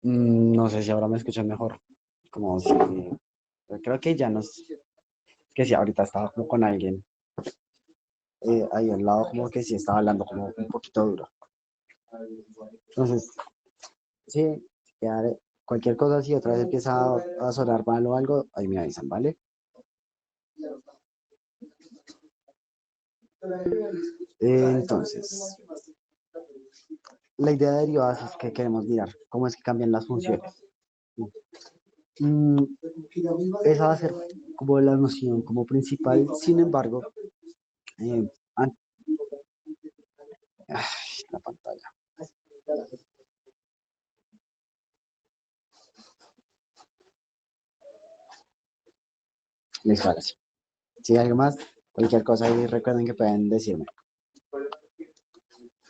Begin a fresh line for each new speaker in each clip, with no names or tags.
No sé si ahora me escuchan mejor. Como si... Creo que ya nos... Que sí, ahorita estaba como con alguien ahí al lado, como que sí estaba hablando como un poquito duro. Entonces, sí, ya cualquier cosa, si otra vez empieza a sonar mal o algo, ahí me avisan, ¿vale? Entonces, la idea de derivadas es que queremos mirar cómo es que cambian las funciones. Mm, Esa va a ser como la noción como principal, sin embargo, eh, an- ay, la pantalla. Les parece. Si hay algo más, cualquier cosa ahí recuerden que pueden decirme.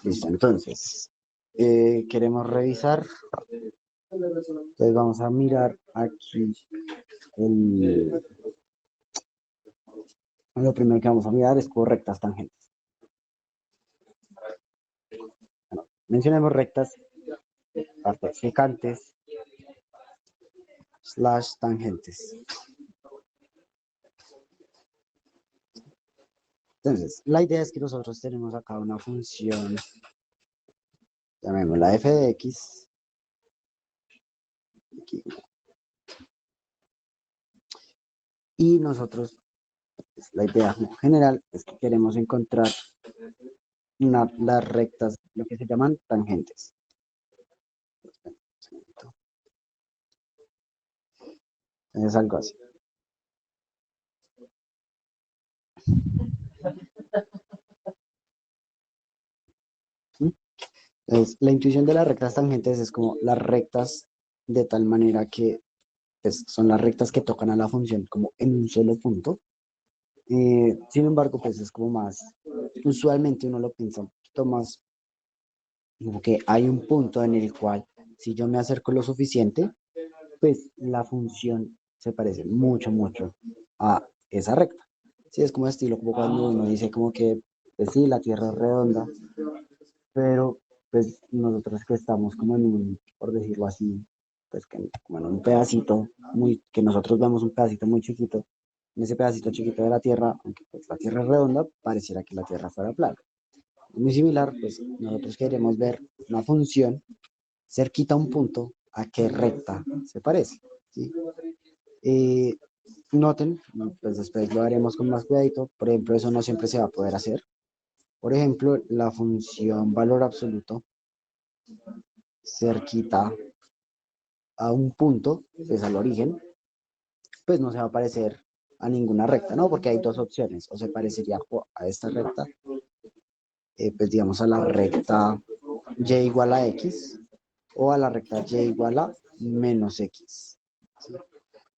Listo, entonces, queremos revisar. Entonces vamos a mirar aquí el, lo primero que vamos a mirar es correctas tangentes. Bueno, mencionemos rectas, partes secantes, slash tangentes. Entonces, la idea es que nosotros tenemos acá una función, llamémosla f de x, aquí, y nosotros, pues, la idea general es que queremos encontrar las rectas, lo que se llaman tangentes. Es algo así. ¿Sí? Entonces, la intuición de las rectas tangentes es como las rectas de tal manera que pues, son las rectas que tocan a la función como en un solo punto. Sin embargo, pues es como más, usualmente uno lo piensa un poquito más, como que hay un punto en el cual si yo me acerco lo suficiente, pues la función se parece mucho, mucho a esa recta. Sí, es como estilo, como cuando uno dice como que, pues sí, la Tierra es redonda, pero pues nosotros que estamos como en un, por decirlo así, pues que como en un pedacito, muy, que nosotros vemos un pedacito muy chiquito, en ese pedacito chiquito de la Tierra, aunque pues la Tierra es redonda, pareciera que la Tierra fuera plana. Muy similar, pues nosotros queremos ver una función cerquita a un punto a qué recta se parece, ¿sí? Eh, Noten, pues después lo haremos con más cuidadito, por ejemplo, eso no siempre se va a poder hacer. Por ejemplo, la función valor absoluto cerquita a un punto, pues al origen, pues no se va a parecer a ninguna recta, ¿no? Porque hay dos opciones, o se parecería a esta recta, pues digamos a la recta y igual a x, o a la recta y igual a menos x. ¿Sí?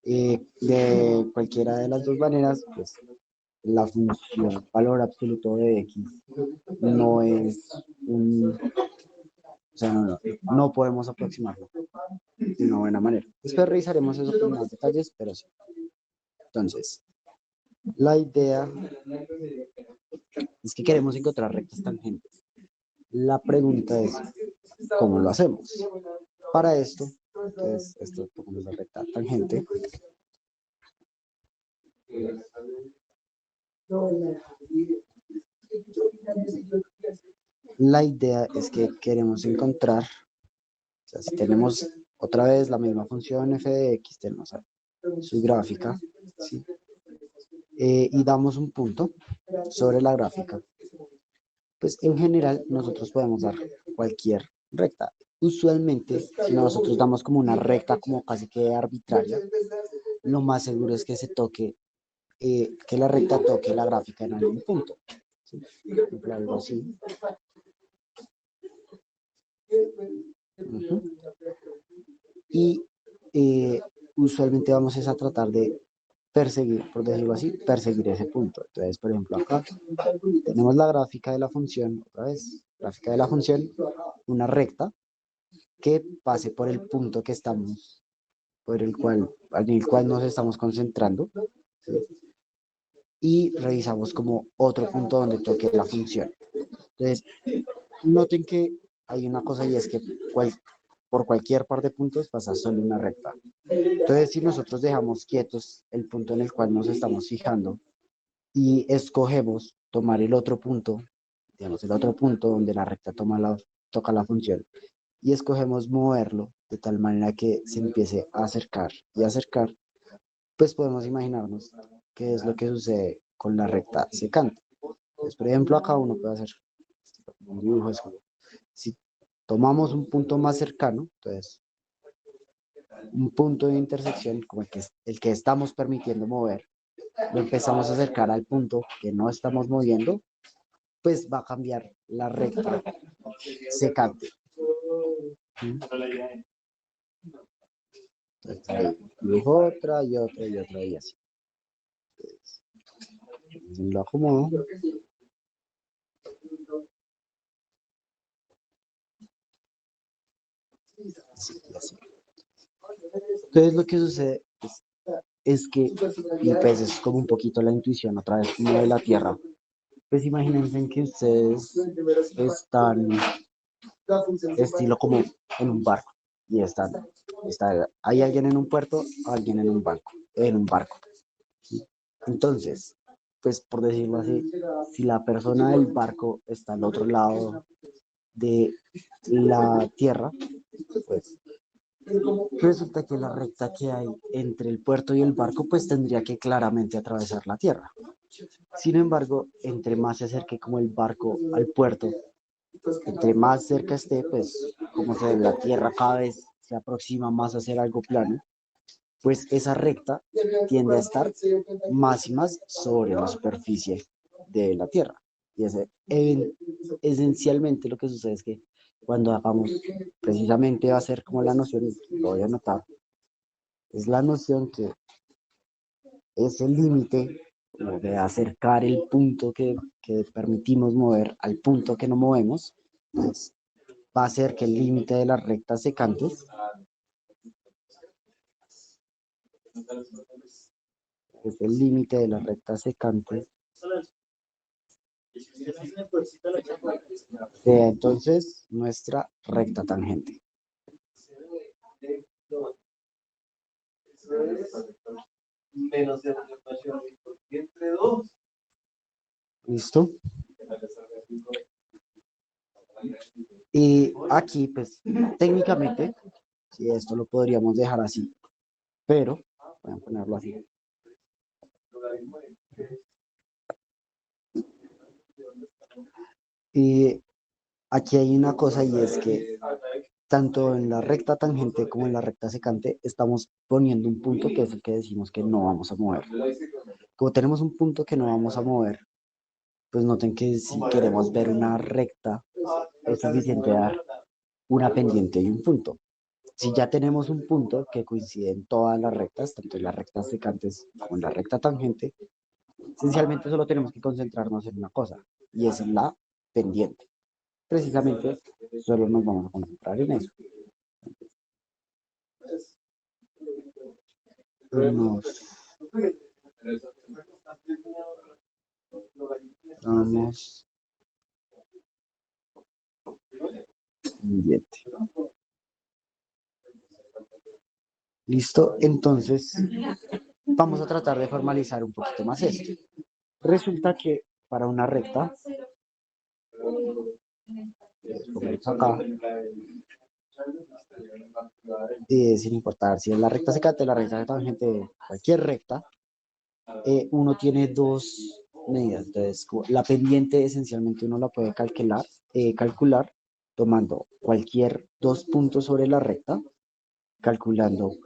De cualquiera de las dos maneras, pues la función valor absoluto de x no es un, o sea, no podemos aproximarlo de una buena manera. Después revisaremos eso con más detalles, pero sí. Entonces, la idea es que queremos encontrar rectas tangentes. La pregunta es, ¿cómo lo hacemos? Para esto, entonces, esto es la recta tangente. La idea es que queremos encontrar, o sea, si tenemos otra vez la misma función f de x, tenemos su gráfica, ¿sí? Y damos un punto sobre la gráfica, pues en general nosotros podemos dar cualquier recta. Usualmente, si nosotros damos como una recta como casi que arbitraria, lo más seguro es que se toque, que la recta toque la gráfica en algún punto. ¿Sí? Por ejemplo, algo así. Uh-huh. Y usualmente vamos a tratar de perseguir, por decirlo así, perseguir ese punto. Entonces, por ejemplo, acá tenemos la gráfica de la función, otra vez, gráfica de la función, una recta que pase por el punto que estamos, por el cual, en el cual nos estamos concentrando, ¿sí? Y revisamos como otro punto donde toque la función. Entonces, noten que hay una cosa y es que por cualquier par de puntos pasa solo una recta. Entonces, si nosotros dejamos quietos el punto en el cual nos estamos fijando y escogemos tomar el otro punto, digamos, el otro punto donde la recta toca la función, y escogemos moverlo de tal manera que se empiece a acercar y acercar, pues podemos imaginarnos qué es lo que sucede con la recta secante. Pues, por ejemplo, acá uno puede hacer un dibujo, es como, si tomamos un punto más cercano, entonces un punto de intersección como el que estamos permitiendo mover, lo empezamos a acercar al punto que no estamos moviendo, pues va a cambiar la recta secante. Entonces, ahí dibujo otra y otra y otra y así. Entonces, lo acomodo. Sí, y así. Entonces lo que sucede es que, y pues es como un poquito la intuición otra vez como de la Tierra. Pues imagínense que ustedes están estilo como en un barco y hay alguien en un puerto, alguien en un barco. ¿Sí? Entonces, pues por decirlo así, si la persona del barco está al otro lado de la tierra, pues resulta que la recta que hay entre el puerto y el barco, pues tendría que claramente atravesar la tierra. Sin embargo, entre más se acerque como el barco al puerto, entre más cerca esté, pues como la tierra cada vez se aproxima más a ser algo plano, pues esa recta tiende a estar más y más sobre la superficie de la tierra. Y esencialmente lo que sucede es que cuando hagamos, precisamente va a ser como la noción, lo voy a anotar, es la noción que ese límite de acercar el punto que permitimos mover al punto que no movemos, pues, va a ser que el límite de las rectas secantes es el límite de las rectas secantes. Entonces, nuestra recta tangente. ¿Listo? Y aquí, pues, técnicamente, si esto lo podríamos dejar así, pero, voy a ponerlo así. Y aquí hay una cosa y es que tanto en la recta tangente como en la recta secante estamos poniendo un punto que es el que decimos que no vamos a mover. Como tenemos un punto que no vamos a mover, pues noten que si queremos ver una recta es suficiente dar una pendiente y un punto. Si ya tenemos un punto que coincide en todas las rectas, tanto en las rectas secantes como en la recta tangente, esencialmente solo tenemos que concentrarnos en una cosa y es en la pendiente. Precisamente solo nos vamos a concentrar en eso. Nos vamos pendiente. ¿Listo? Entonces, vamos a tratar de formalizar un poquito más esto. Resulta que para una recta, acá, sin importar si es la recta secante, la recta tangente, cualquier recta, uno tiene dos medidas. Entonces, la pendiente esencialmente uno la puede calcular tomando cualquier dos puntos sobre la recta, calculando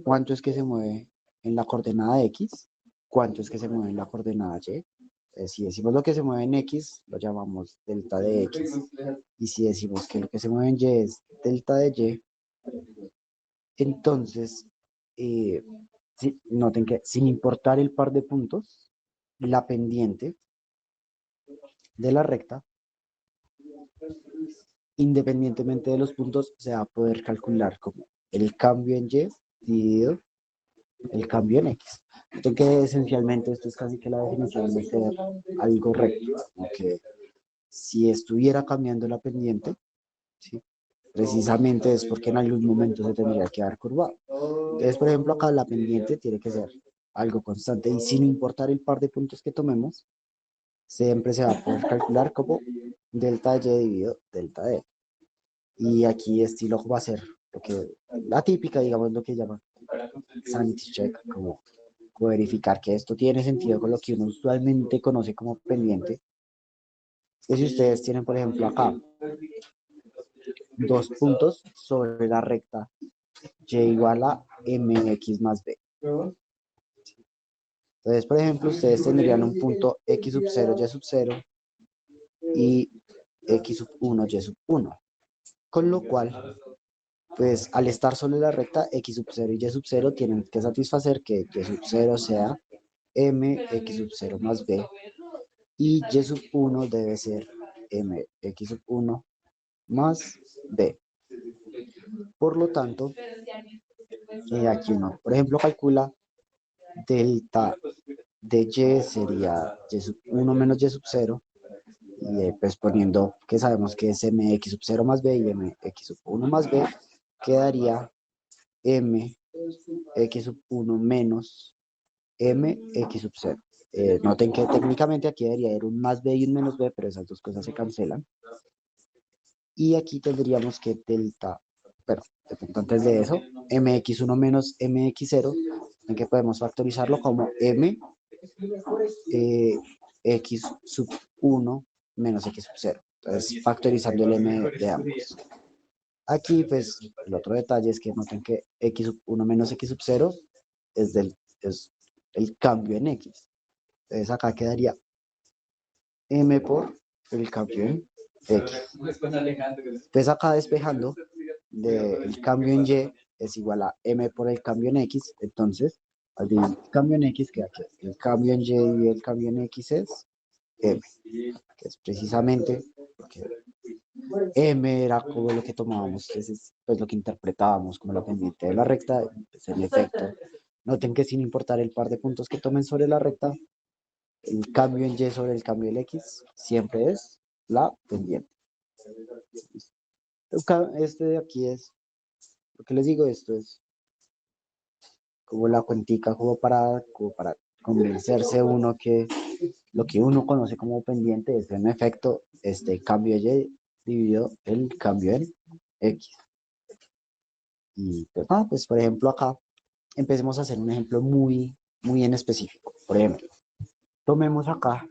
cuánto es que se mueve en la coordenada X, cuánto es que se mueve en la coordenada Y. Si decimos lo que se mueve en X, lo llamamos delta de X. Y si decimos que lo que se mueve en Y es delta de Y, entonces, noten que sin importar el par de puntos, la pendiente de la recta, independientemente de los puntos, se va a poder calcular como el cambio en Y dividido el cambio en X. Noten que esencialmente esto es casi que la definición de ser algo recto, como que si estuviera cambiando la pendiente, ¿sí? precisamente es porque en algún momento se tendría que haber curvado. Entonces, por ejemplo, acá la pendiente tiene que ser algo constante y sin importar el par de puntos que tomemos, siempre se va a poder calcular como delta Y dividido delta D. Y aquí estilo va a ser lo que, la típica, digamos, lo que llaman sanity check, como verificar que esto tiene sentido con lo que uno usualmente conoce como pendiente. Es si ustedes tienen, por ejemplo, acá dos puntos sobre la recta y igual a mx más b. Entonces, por ejemplo, ustedes tendrían un punto x sub 0, y sub 0 y x sub 1, y sub 1. Con lo cual, pues al estar sobre la recta, x sub 0 y y sub 0 tienen que satisfacer que y sub 0 sea m x sub 0 más b y y sub 1 debe ser m x sub 1 más b. Por lo tanto, aquí uno, por ejemplo, calcula delta de y sería y sub 1 menos y sub 0 y pues poniendo que sabemos que es mx sub 0 más b y mx sub 1 más b, quedaría mx sub 1 menos mx sub 0. Noten que técnicamente aquí debería haber un más b y un menos b, pero esas dos cosas se cancelan. Y aquí tendríamos que delta, pero antes de eso, mx1 menos mx0, en que podemos factorizarlo como m x sub 1 menos x sub 0. Entonces, factorizando el m de ambos. Aquí, pues, el otro detalle es que noten que x sub 1 menos x sub 0 es el cambio en x. Entonces, acá quedaría m por el cambio en x. Entonces, acá despejando, el cambio en y es igual a m por el cambio en x. Entonces, al dividir el cambio en x, queda que el cambio en y y el cambio en x es m, que es precisamente porque m era como lo que tomábamos, es pues lo que interpretábamos como la pendiente de la recta, pues en efecto. Noten que sin importar el par de puntos que tomen sobre la recta, el cambio en y sobre el cambio en x siempre es la pendiente. Este de aquí es, lo que les digo, esto es como la cuentica, como para convencerse uno que lo que uno conoce como pendiente es en efecto este cambio y dividido el cambio en x. Y pues, pues por ejemplo acá empecemos a hacer un ejemplo muy en específico. Por ejemplo, tomemos acá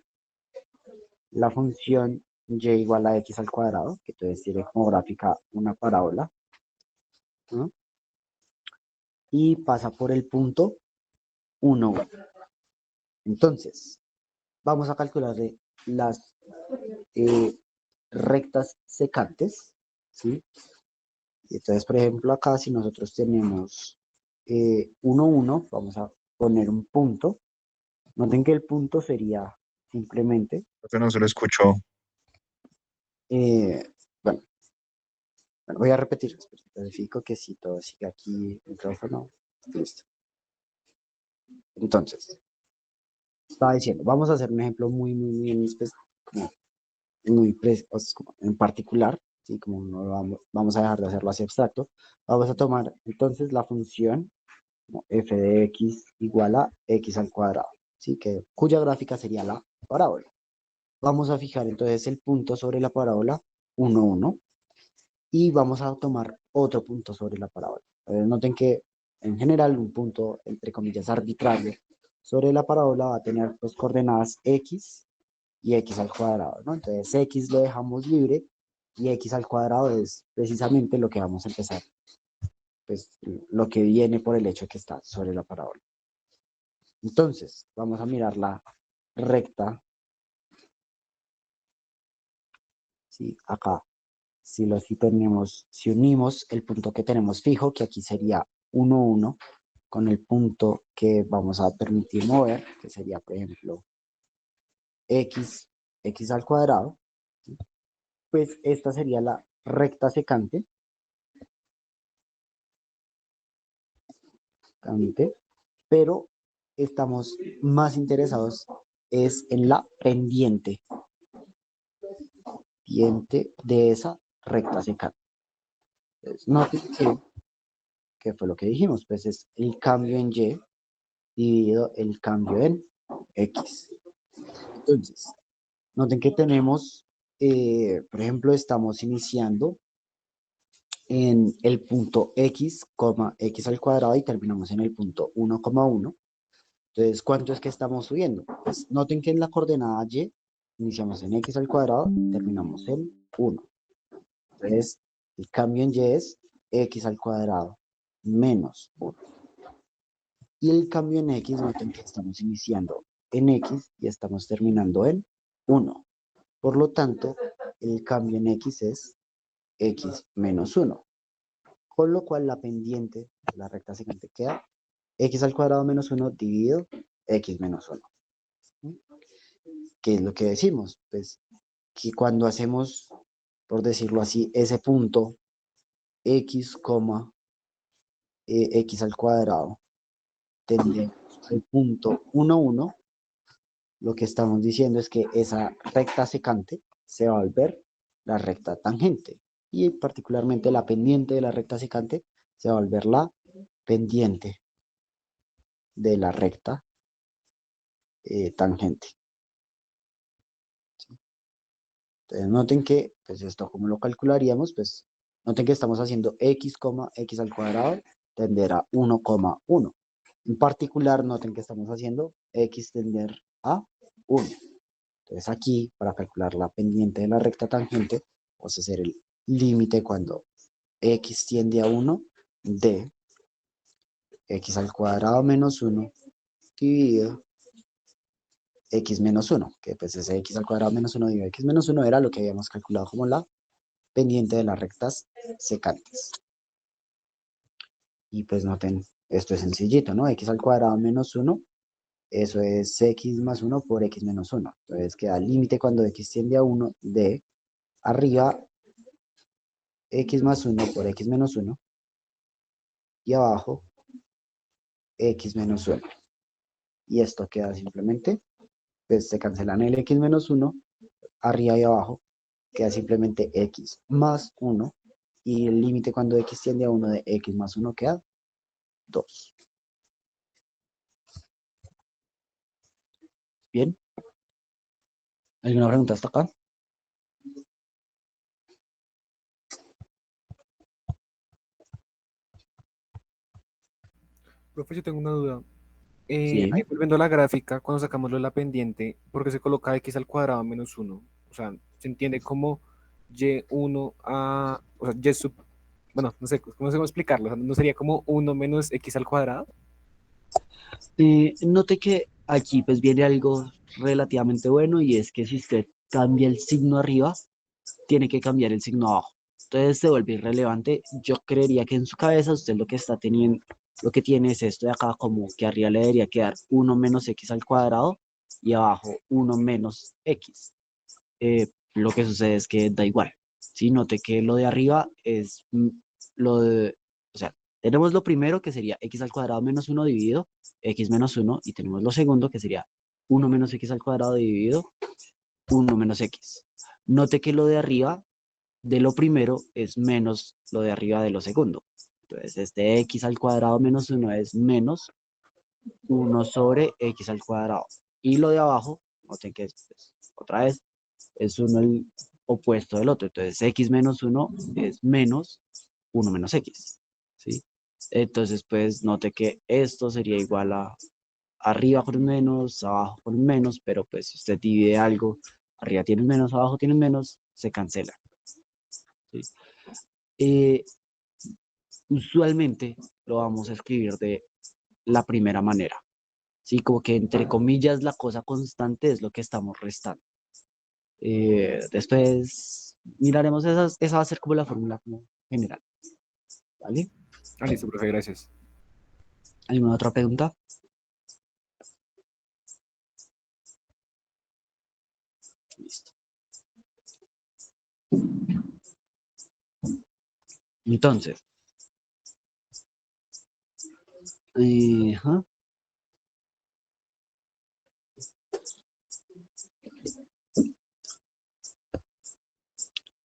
la función y igual a x al cuadrado, que entonces tiene como gráfica una parábola, ¿no? Y pasa por el punto 1, 1. Entonces, vamos a calcular las rectas secantes, ¿sí? Y entonces, por ejemplo, acá si nosotros tenemos 1, 1, vamos a poner un punto. Noten que el punto sería simplemente,
Creo que no se lo escuchó.
eh, bueno, voy a repetir, verifico que si todo sigue aquí, el micrófono, listo. Entonces, estaba diciendo, vamos a hacer un ejemplo como en particular, ¿sí? Como no vamos a dejar de hacerlo así abstracto. Vamos a tomar entonces la función f de x igual a x al cuadrado, ¿sí? Cuya gráfica sería la parábola. Vamos a fijar entonces el punto sobre la parábola 1, 1 y vamos a tomar otro punto sobre la parábola. Noten que en general un punto, entre comillas, arbitrario sobre la parábola va a tener pues coordenadas x y x al cuadrado, ¿no? Entonces x lo dejamos libre y x al cuadrado es precisamente lo que vamos a empezar, pues lo que viene por el hecho que está sobre la parábola. Entonces, vamos a mirar la recta, ¿sí? Acá, si unimos el punto que tenemos fijo, que aquí sería 1, 1, con el punto que vamos a permitir mover, que sería, por ejemplo, x al cuadrado, ¿sí? Pues esta sería la recta secante, pero estamos más interesados es en la pendiente de esa recta secante. Entonces, noten que fue lo que dijimos, pues es el cambio en Y dividido el cambio en X. Entonces, noten que tenemos, por ejemplo, estamos iniciando en el punto X, X al cuadrado y terminamos en el punto 1,1. Entonces, ¿cuánto es que estamos subiendo? Pues noten que en la coordenada Y iniciamos en X al cuadrado, terminamos en 1. Entonces, el cambio en Y es X al cuadrado menos 1. Y el cambio en X, noten que estamos iniciando en X y estamos terminando en 1. Por lo tanto, el cambio en X es X menos 1. Con lo cual la pendiente de la recta secante queda X al cuadrado menos 1 dividido X menos 1. ¿Qué es lo que decimos? Pues que cuando hacemos, por decirlo así, ese punto X, X al cuadrado tendemos al punto 1, 1, lo que estamos diciendo es que esa recta secante se va a volver la recta tangente. Y particularmente la pendiente de la recta secante se va a volver la pendiente de la recta tangente. Entonces noten que, pues esto como lo calcularíamos, pues noten que estamos haciendo x, x al cuadrado tender a 1,1. En particular, noten que estamos haciendo x tender a 1. Entonces aquí, para calcular la pendiente de la recta tangente, vamos a hacer el límite cuando x tiende a 1 de x al cuadrado menos 1 dividido x menos 1, que pues ese x al cuadrado menos 1 dividido x menos 1 era lo que habíamos calculado como la pendiente de las rectas secantes. Y pues noten, esto es sencillito, ¿no? X al cuadrado menos 1, eso es x más 1 por x menos 1. Entonces queda el límite cuando x tiende a 1 de arriba x más 1 por x menos 1 y abajo x menos 1. Y esto queda simplemente, pues se cancelan el x menos 1, arriba y abajo, queda simplemente x más 1 y el límite cuando x tiende a 1 de x más 1 queda 2. Bien, ¿alguna pregunta hasta acá?
Profe, yo tengo una duda.
Sí,
Ahí
dime.
volviendo a la gráfica, cuando sacamos lo de la pendiente, ¿por qué se coloca x al cuadrado menos uno? O sea, se entiende como y1 a, o sea, y sub, bueno, no sé cómo explicarlo, o sea, no sería como uno menos x al cuadrado.
Note que aquí pues viene algo relativamente bueno y es que si usted cambia el signo arriba, tiene que cambiar el signo abajo. Entonces se vuelve irrelevante. Yo creería que en su cabeza usted lo que está teniendo, lo que tiene es esto de acá, como que arriba le debería quedar 1 menos x al cuadrado y abajo 1 menos x. Lo que sucede es que da igual. ¿Sí? Note que lo de arriba es lo de, o sea, tenemos lo primero que sería x al cuadrado menos 1 dividido x menos 1 y tenemos lo segundo que sería 1 menos x al cuadrado dividido 1 menos x. Note que lo de arriba de lo primero es menos lo de arriba de lo segundo. Entonces, este x al cuadrado menos 1 es menos 1 sobre x al cuadrado. Y lo de abajo, noten que es, pues, otra vez, es uno el opuesto del otro. Entonces, x menos 1 es menos 1 menos x. ¿Sí? Entonces, pues, note que esto sería igual a arriba con un menos, abajo con un menos, pero pues si usted divide algo, arriba tiene un menos, abajo tiene un menos, se cancela. ¿Sí? Eh, Usualmente lo vamos a escribir de la primera manera. Sí, como que entre comillas la cosa constante es lo que estamos restando. Después miraremos esa va a ser como la fórmula como general, ¿vale?
Ah, listo, profe, gracias.
¿Alguna otra pregunta? Listo. Entonces, ajá.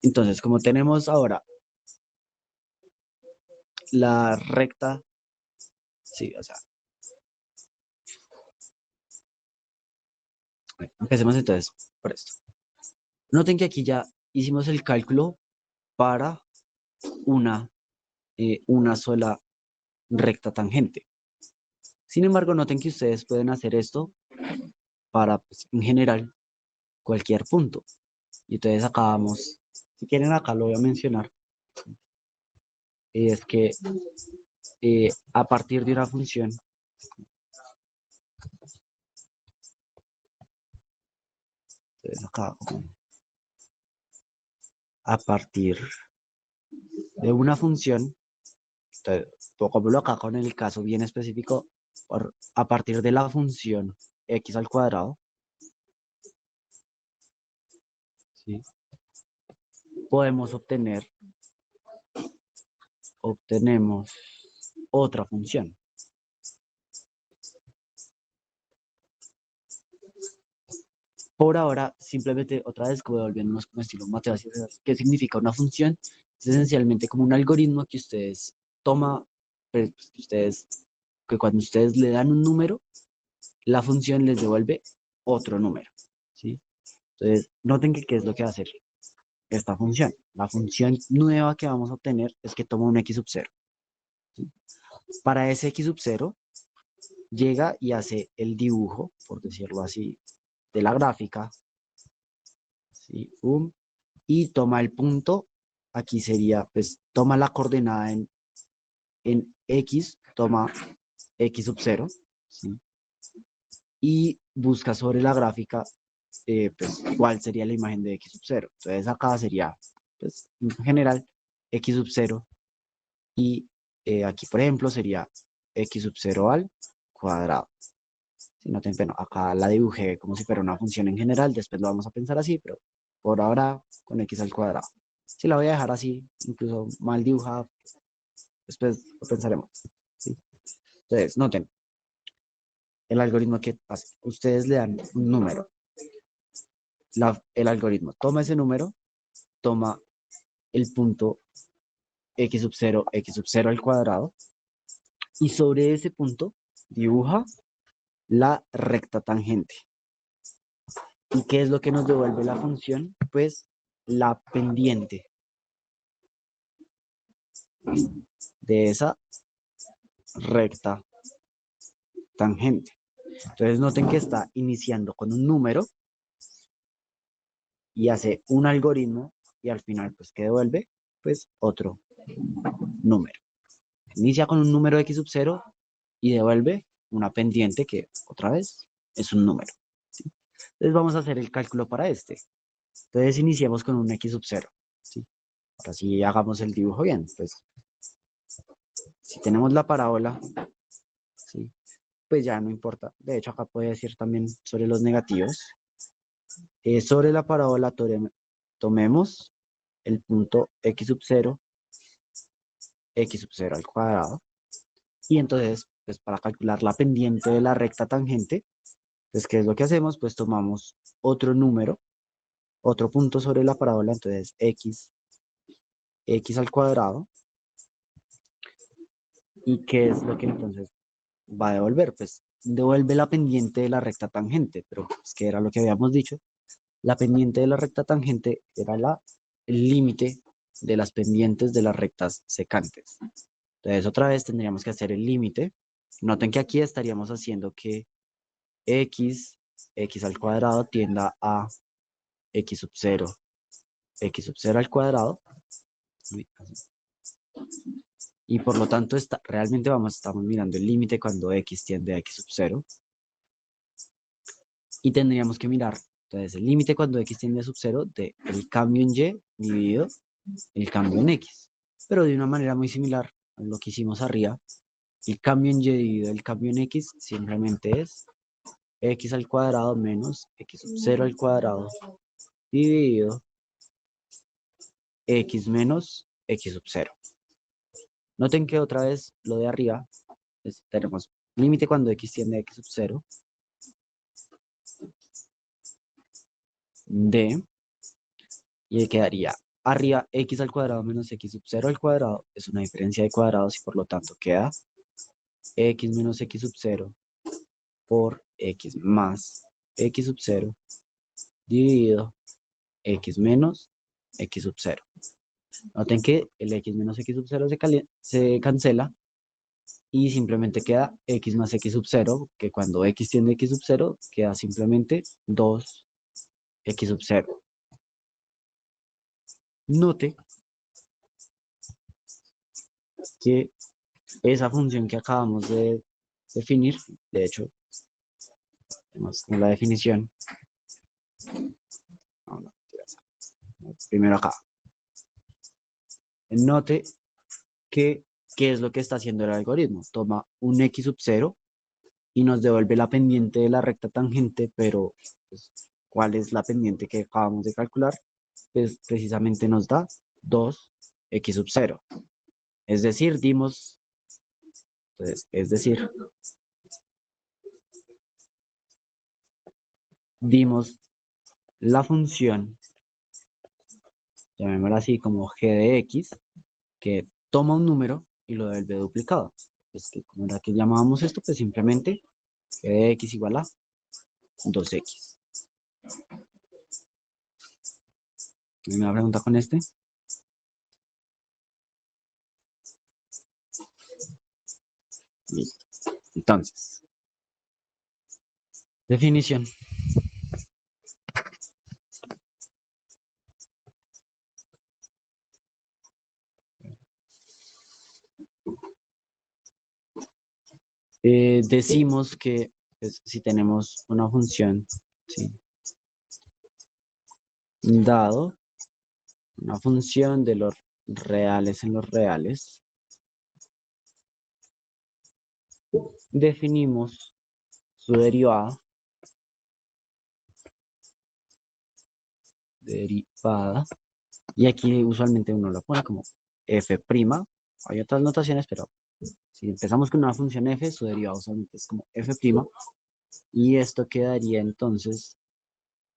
Entonces, como tenemos ahora la recta, sí, o sea, bueno, empecemos entonces por esto. Noten que aquí ya hicimos el cálculo para una sola recta tangente. Sin embargo, noten que ustedes pueden hacer esto para, pues, en general, cualquier punto. Y entonces acá vamos, si quieren acá lo voy a mencionar, es que a partir de una función, entonces acá, a partir de una función, entonces, pongámoslo acá con el caso bien específico, a partir de la función x al cuadrado, ¿sí? Podemos obtenemos otra función. Por ahora, simplemente otra vez, como volviéndonos con estilo matemáticos, ¿qué significa una función? Es esencialmente como un algoritmo que ustedes toman, pues, que cuando ustedes le dan un número, la función les devuelve otro número, ¿sí? Entonces, noten que qué es lo que va a hacer esta función. La función nueva que vamos a obtener es que toma un x sub 0, ¿sí? Para ese x sub 0, llega y hace el dibujo, por decirlo así, de la gráfica, ¿sí? Y toma el punto, aquí sería, pues, toma la coordenada en x, toma x sub 0, ¿sí? Y busca sobre la gráfica, pues, cuál sería la imagen de x sub 0. Entonces acá sería, pues, en general, x sub 0 y aquí, por ejemplo, sería x sub 0 al cuadrado. Si no bueno, acá la dibujé como si fuera una función en general, después lo vamos a pensar así, pero por ahora con x al cuadrado. Si la voy a dejar así, incluso mal dibujada, después lo pensaremos, ¿sí? Entonces, noten, el algoritmo que hace, ustedes le dan un número, el algoritmo toma ese número, toma el punto x sub 0 al cuadrado, y sobre ese punto dibuja la recta tangente. ¿Y qué es lo que nos devuelve la función? Pues la pendiente de esa recta tangente. Entonces noten que está iniciando con un número y hace un algoritmo y al final, pues, ¿qué devuelve? Pues otro número. Inicia con un número x sub 0 y devuelve una pendiente que otra vez es un número, ¿sí? Entonces vamos a hacer el cálculo para este. Entonces iniciemos con un x sub 0, ¿sí? Ahora sí hagamos el dibujo bien. Pues si tenemos la parábola, ¿sí? Pues ya no importa. De hecho, acá puede decir también sobre los negativos. Sobre la parábola tomemos el punto x sub 0, x sub 0 al cuadrado. Y entonces, pues para calcular la pendiente de la recta tangente, pues ¿qué es lo que hacemos? Pues tomamos otro número, otro punto sobre la parábola, entonces x al cuadrado. ¿Y qué es lo que entonces va a devolver? Pues devuelve la pendiente de la recta tangente, pero pues, ¿qué era lo que habíamos dicho? La pendiente de la recta tangente era el límite de las pendientes de las rectas secantes. Entonces otra vez tendríamos que hacer el límite. Noten que aquí estaríamos haciendo que x al cuadrado tienda a x sub 0 al cuadrado. Y por lo tanto realmente estamos mirando el límite cuando x tiende a x sub 0. Y tendríamos que mirar, entonces, el límite cuando x tiende a sub 0 de el cambio en y dividido el cambio en x. Pero de una manera muy similar a lo que hicimos arriba, el cambio en y dividido el cambio en x simplemente es x al cuadrado menos x sub 0 al cuadrado dividido x menos x sub 0. Noten que otra vez lo de arriba, tenemos límite cuando x tiende a x sub 0 de, y quedaría arriba x al cuadrado menos x sub 0 al cuadrado es una diferencia de cuadrados y por lo tanto queda x menos x sub 0 por x más x sub 0 dividido x menos x sub 0. Noten que el x menos x sub 0 se cancela y simplemente queda x más x sub 0, que cuando x tiende a x sub 0 queda simplemente 2x sub 0. Note que esa función que acabamos de definir, de hecho, tenemos la definición. No, primero acá. Note que, ¿qué es lo que está haciendo el algoritmo? Toma un x sub 0 y nos devuelve la pendiente de la recta tangente, pero pues, ¿cuál es la pendiente que acabamos de calcular? Pues precisamente nos da 2x sub 0. Es decir, dimos la función, llamémosla así como g de x, que toma un número y lo devuelve duplicado. Pues que como era que llamábamos esto, pues simplemente g de x igual a 2x. ¿Alguna pregunta con este? Listo. Entonces, definición. Decimos que pues, si tenemos una función, ¿sí? Dado una función de los reales en los reales, definimos su derivada, y aquí usualmente uno lo pone como f'. Hay otras notaciones, pero si empezamos con una función f, su derivada usualmente es como f', y esto quedaría entonces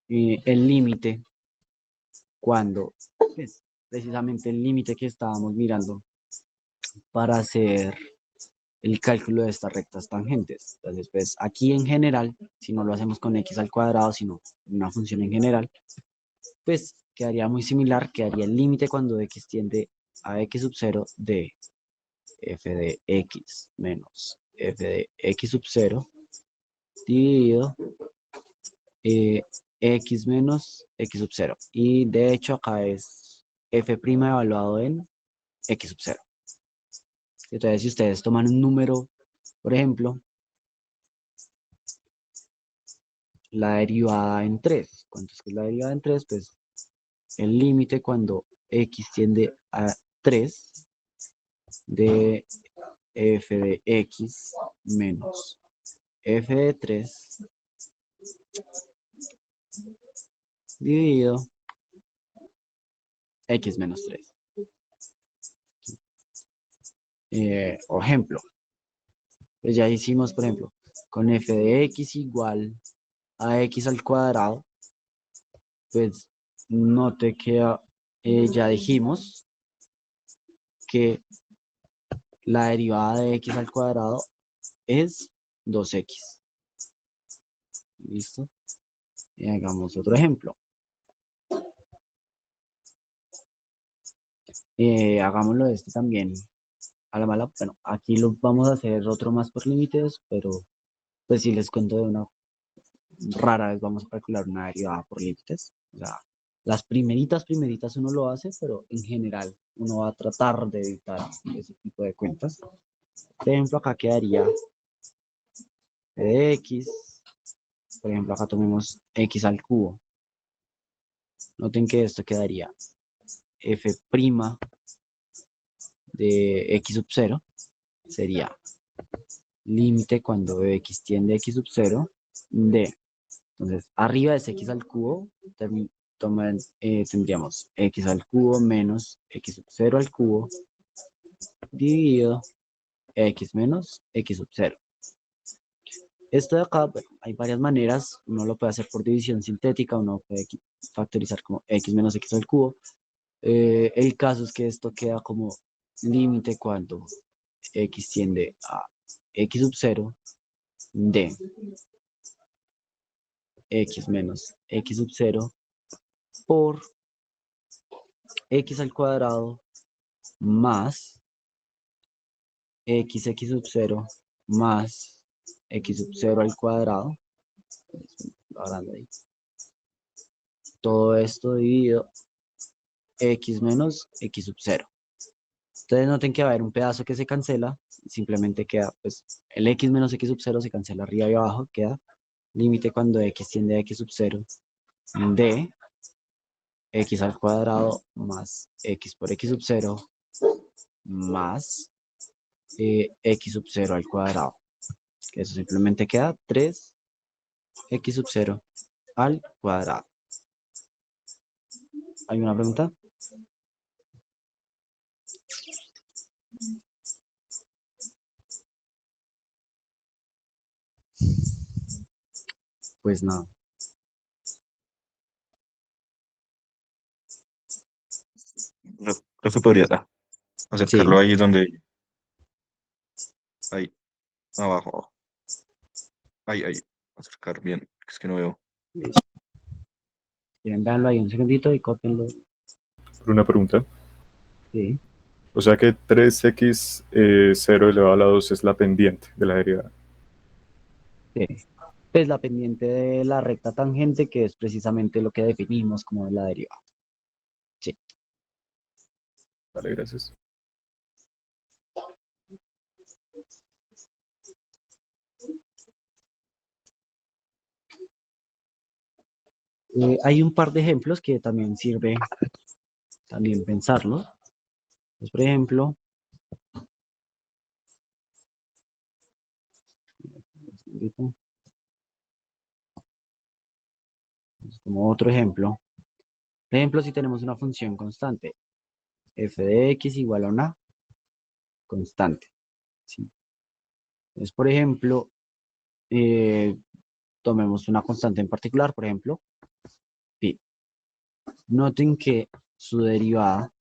el límite cuando, pues, precisamente el límite que estábamos mirando para hacer el cálculo de estas rectas tangentes. Entonces, pues aquí en general, si no lo hacemos con x al cuadrado, sino una función en general, pues quedaría muy similar, quedaría el límite cuando x tiende a x sub 0 de f de x menos f de x sub 0 dividido x menos x sub 0. Y de hecho acá es f' evaluado en x sub 0. Entonces, si ustedes toman un número, por ejemplo, la derivada en 3. ¿Cuánto es que es la derivada en 3? Pues el límite cuando x tiende a 3 de f de x menos f de 3 dividido x menos 3. O ejemplo, pues ya hicimos, por ejemplo, con f de x igual a x al cuadrado, pues note que ya dijimos que la derivada de x al cuadrado es 2x. ¿Listo? Y hagamos otro ejemplo. Hagámoslo de este también a la mala. Bueno, aquí lo vamos a hacer otro más por límites, pero pues si les cuento de una rara vez vamos a calcular una derivada por límites. O sea, las primeritas uno lo hace, pero en general uno va a tratar de evitar ese tipo de cuentas. Por ejemplo, acá quedaría de x. Por ejemplo, acá tomemos x al cubo. Noten que esto quedaría f' de x sub 0 sería límite cuando x tiende a x sub 0 de, entonces arriba es x al cubo, tendríamos x al cubo menos x sub 0 al cubo dividido x menos x sub 0. Esto de acá, bueno, hay varias maneras, uno lo puede hacer por división sintética, uno puede factorizar como x menos x al cubo, El caso es que esto queda como límite cuando x tiende a x sub 0 de x menos x sub 0 por x al cuadrado más x sub 0 más x sub 0 al cuadrado. Todo esto dividido x menos x sub 0. Entonces noten que va a haber un pedazo que se cancela, simplemente queda, pues, el x menos x sub 0 se cancela arriba y abajo, queda límite cuando x tiende a x sub 0 de x al cuadrado más x por x sub 0 más x sub 0 al cuadrado. Que eso simplemente queda 3x sub 0 al cuadrado. ¿Alguna pregunta? Pues nada.
Creo que podría
Sí.
acercarlo ahí donde, ahí, abajo. Ahí, acercar bien, es que no veo.
Quieren verlo ahí un segundito y cópienlo.
Una pregunta.
Sí.
O sea que 3x 0 elevado a la 2 es la pendiente de la derivada.
Sí. Pues la pendiente de la recta tangente, que es precisamente lo que definimos como la derivada. Sí.
Vale, gracias.
Hay un par de ejemplos que también sirve también pensarlo. Pues, por ejemplo, como otro ejemplo. Por ejemplo, si tenemos una función constante, f de x igual a una constante. ¿Sí? Entonces, por ejemplo, tomemos una constante en particular, por ejemplo, pi. Noten que su derivada,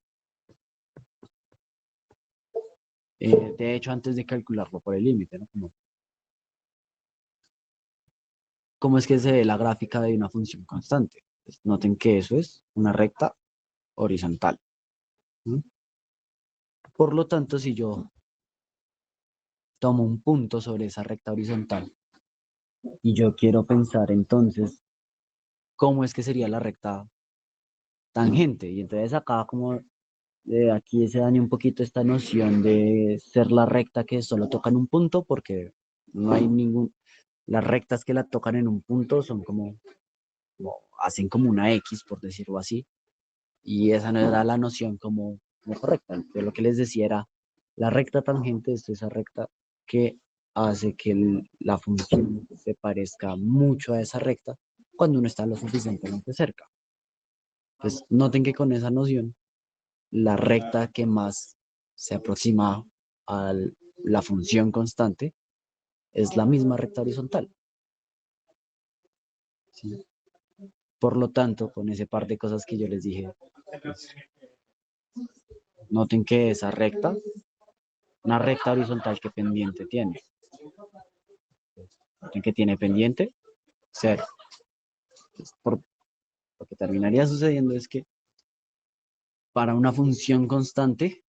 de hecho, antes de calcularlo por el límite, ¿no? ¿Cómo es que se ve la gráfica de una función constante? Pues noten que eso es una recta horizontal. ¿Sí? Por lo tanto, si yo tomo un punto sobre esa recta horizontal y yo quiero pensar entonces cómo es que sería la recta tangente, y entonces acá como aquí se daña un poquito esta noción de ser la recta que solo toca en un punto, porque no hay las rectas que la tocan en un punto son hacen como una X, por decirlo así, y esa no era la noción como correcta. Entonces, lo que les decía era, la recta tangente es esa recta que hace que la función se parezca mucho a esa recta cuando uno está lo suficientemente cerca. Pues noten que con esa noción, la recta que más se aproxima a la función constante es la misma recta horizontal. ¿Sí? Por lo tanto, con ese par de cosas que yo les dije, pues, noten que esa recta, una recta horizontal, ¿qué pendiente tiene? Noten que tiene pendiente cero. Pues, lo que terminaría sucediendo es que para una función constante,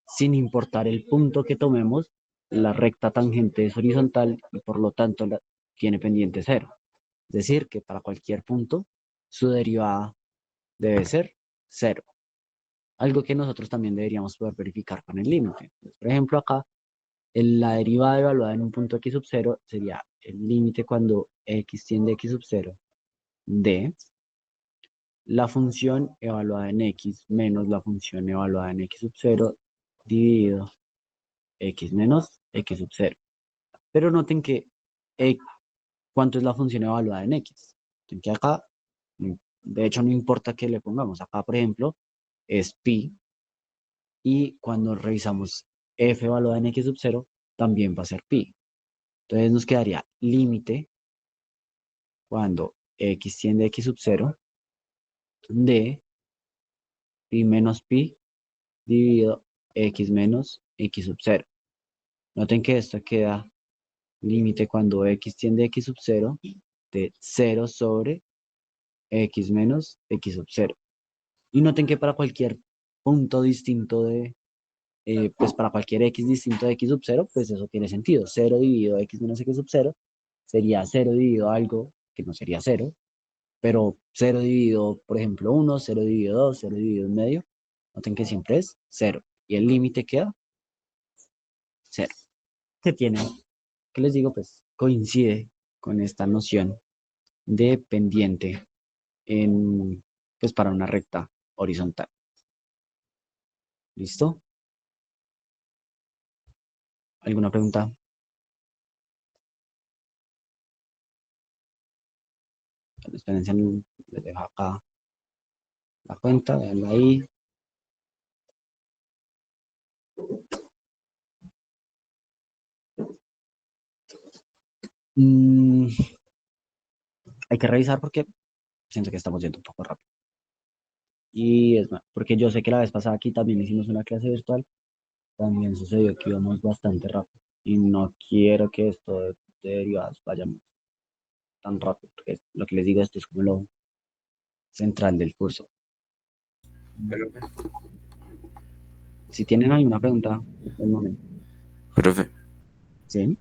sin importar el punto que tomemos, la recta tangente es horizontal y por lo tanto tiene pendiente cero. Es decir, que para cualquier punto, su derivada debe ser cero. Algo que nosotros también deberíamos poder verificar con el límite. Por ejemplo, acá, la derivada evaluada en un punto x sub 0 sería el límite cuando x tiende a x sub 0 de la función evaluada en x menos la función evaluada en x sub 0 dividido x menos x sub 0. Pero noten que ¿cuánto es la función evaluada en x? Noten que acá, de hecho, no importa que le pongamos. Acá, por ejemplo, es pi. Y cuando revisamos f evaluada en x sub 0, también va a ser pi. Entonces nos quedaría límite cuando x tiende a x sub 0 de pi menos pi dividido x menos x sub 0. Noten que esto queda límite cuando x tiende a x sub 0 de 0 sobre x menos x sub 0. Y noten que para cualquier punto distinto pues para cualquier x distinto de x sub 0, pues eso tiene sentido. 0 dividido x menos x sub 0 sería 0 dividido algo que no sería 0, pero 0 dividido, por ejemplo, 1, 0 dividido 2, 0 dividido 1 medio, noten que siempre es 0. Y el límite queda 0. Que tiene, que les digo, pues coincide con esta noción de pendiente pues para una recta horizontal. ¿Listo? ¿Alguna pregunta? Espérense, les dejo acá la cuenta, veanla ahí. Mm, hay que revisar porque siento que estamos yendo un poco rápido. Y es más, porque yo sé que la vez pasada aquí también hicimos una clase virtual, también sucedió que íbamos bastante rápido. Y no quiero que esto de derivadas vaya tan rápido, porque lo que les digo, esto es como lo central del curso. Si tienen alguna pregunta, el momento.
Profe,
¿Sí?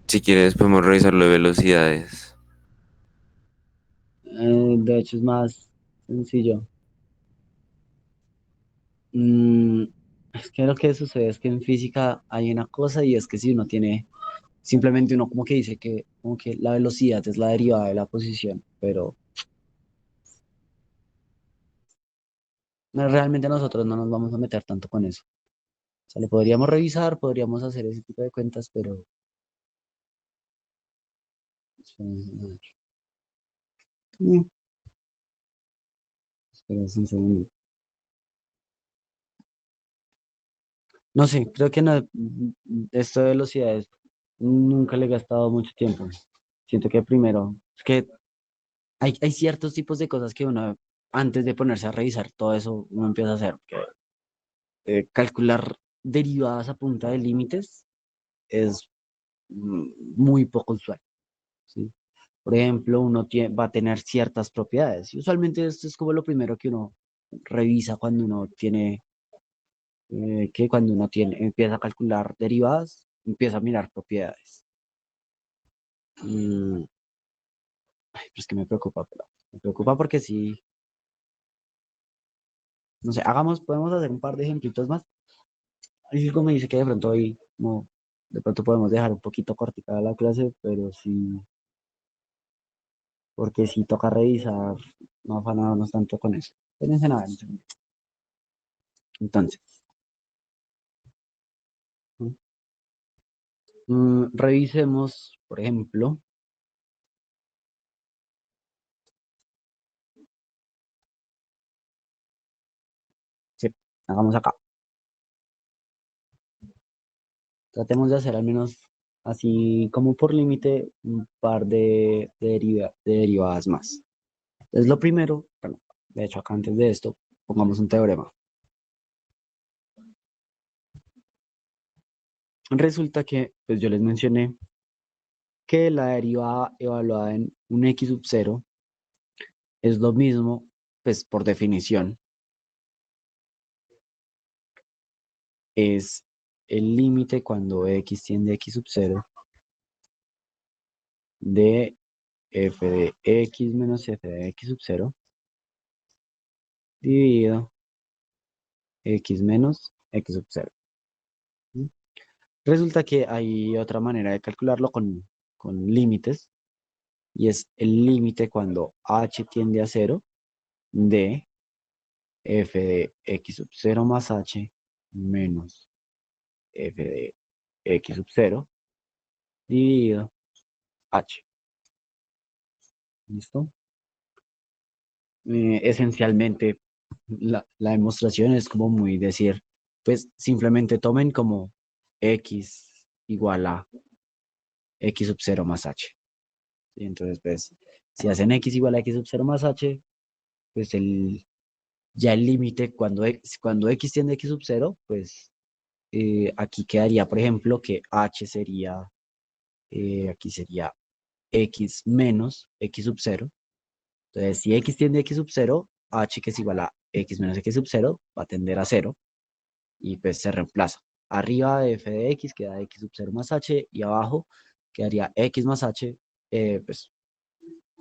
si quieres podemos revisarlo de velocidades.
De hecho, es más sencillo. Mm, es que lo que sucede es que en física hay una cosa y es que si uno tiene, simplemente uno como que dice que, como que la velocidad es la derivada de la posición, pero realmente nosotros no nos vamos a meter tanto con eso. O sea, lo podríamos revisar, podríamos hacer ese tipo de cuentas, pero... Mm, espérense un segundo. No sé, creo que no, esto de velocidades nunca le he gastado mucho tiempo. Siento que primero, es que hay ciertos tipos de cosas que uno, antes de ponerse a revisar todo eso, uno empieza a hacer. Que, calcular derivadas a punta de límites es muy poco usual, ¿sí? Por ejemplo, uno va a tener ciertas propiedades. Y usualmente esto es como lo primero que uno revisa cuando uno tiene, empieza a calcular derivadas, empieza a mirar propiedades. Mm, ay, pero es que me preocupa, pero me preocupa porque sí, no sé, podemos hacer un par de ejemplitos más. Y algo me dice que de pronto hoy, no, de pronto podemos dejar un poquito cortica la clase, pero sí, porque si toca revisar, no afanarnos tanto con eso. Espérense nada, un segundo. Entonces, revisemos, por ejemplo, sí, hagamos acá. Tratemos de hacer al menos así como por límite un par de derivadas más. Entonces, lo primero, bueno, de hecho acá antes de esto, pongamos un teorema. Resulta que, pues yo les mencioné que la derivada evaluada en un x sub 0 es lo mismo, pues por definición, es el límite cuando x tiende a x sub 0 de f de x menos f de x sub 0 dividido x menos x sub 0. Resulta que hay otra manera de calcularlo con límites y es el límite cuando h tiende a 0 de f de x sub 0 más h menos f de x sub 0 dividido h. ¿Listo? Esencialmente, la demostración es como muy decir, pues simplemente tomen como x igual a x sub 0 más h. Y entonces, pues, si hacen x igual a x sub 0 más h, pues Ya el límite, cuando x tiende a x sub 0, pues aquí quedaría, por ejemplo, que h sería, aquí sería x menos x sub 0. Entonces, si x tiende a x sub 0, h que es igual a x menos x sub 0 va a tender a 0 y pues se reemplaza. Arriba de f de x queda x sub 0 más h y abajo quedaría x más h, pues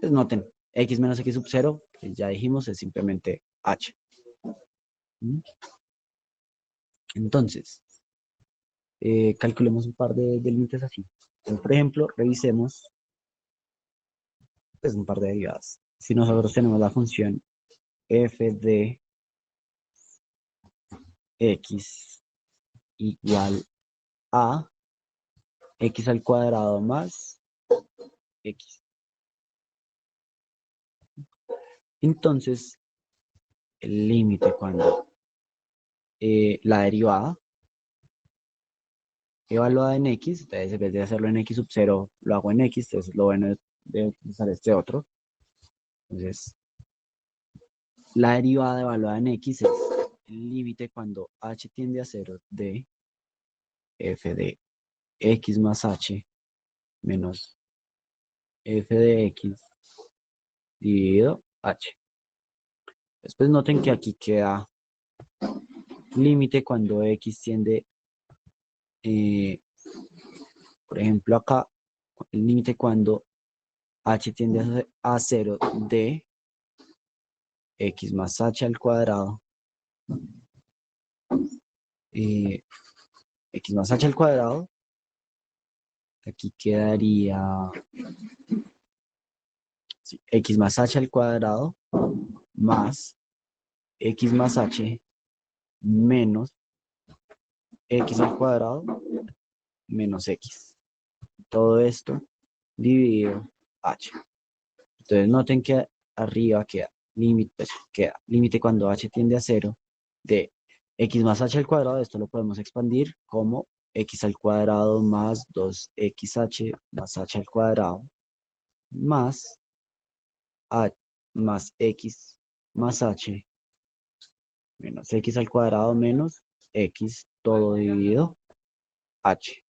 noten, x menos x sub 0, que ya dijimos, es simplemente h. ¿Mm? Entonces, calculemos un par de límites así. Entonces, por ejemplo, revisemos pues, un par de derivadas. Si nosotros tenemos la función f de x igual a x al cuadrado más x. Entonces, el límite cuando la derivada evaluada en x, entonces en vez de hacerlo en x sub 0, lo hago en x, entonces lo bueno de utilizar este otro. Entonces, la derivada evaluada en x es el límite cuando h tiende a 0 de f de x más h menos f de x dividido h. Después noten que aquí queda límite cuando x tiende, por ejemplo acá, el límite cuando h tiende a 0 de x más h al cuadrado, x más h al cuadrado, aquí quedaría sí, x más h al cuadrado más x más h menos x al cuadrado menos x. Todo esto dividido h. Entonces noten que arriba queda límite cuando h tiende a 0 de x más h al cuadrado. Esto lo podemos expandir como x al cuadrado más 2xh más h al cuadrado más, más x más h menos x al cuadrado menos x todo dividido h.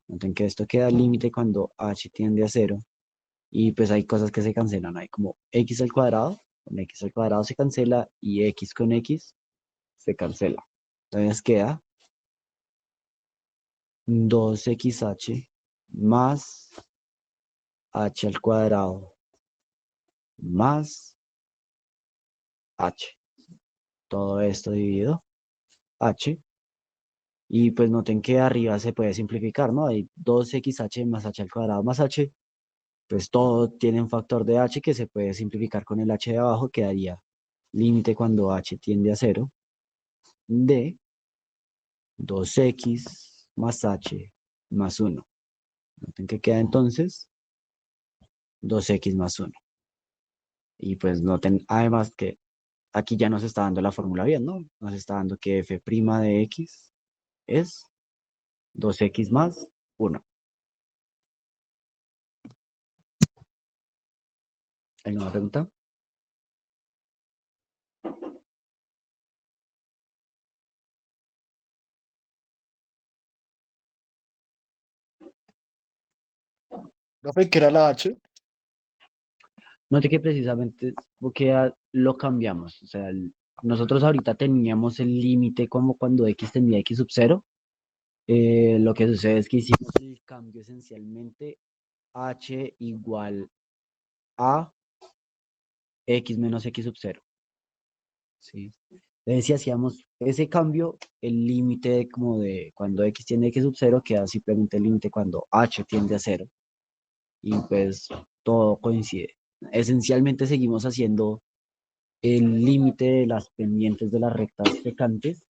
Noten que esto queda límite cuando h tiende a 0 y pues hay cosas que se cancelan. Hay como x al cuadrado, con x al cuadrado se cancela y x con x se cancela. Entonces queda 2xh más h al cuadrado más h. Todo esto dividido h. Y pues noten que arriba se puede simplificar, ¿no? Hay 2xh más h al cuadrado más h. Pues todo tiene un factor de h que se puede simplificar con el h de abajo. Quedaría límite cuando h tiende a 0 de 2x más h más 1. Noten que queda entonces 2x más 1. Y pues noten además que aquí ya nos está dando la fórmula bien, ¿no? Nos está dando que f' de x es 2x más 1. ¿Alguna pregunta?
Profe, ¿qué era la H?
Note que precisamente porque lo cambiamos. O sea, nosotros ahorita teníamos el límite como cuando x tendía a x sub 0. Lo que sucede es que hicimos el cambio esencialmente h igual a x menos x sub 0. ¿Sí? Entonces, si hacíamos ese cambio, el límite como de cuando x tiende a x sub 0 queda simplemente el límite cuando h tiende a 0. Y pues todo coincide. Esencialmente seguimos haciendo el límite de las pendientes de las rectas secantes,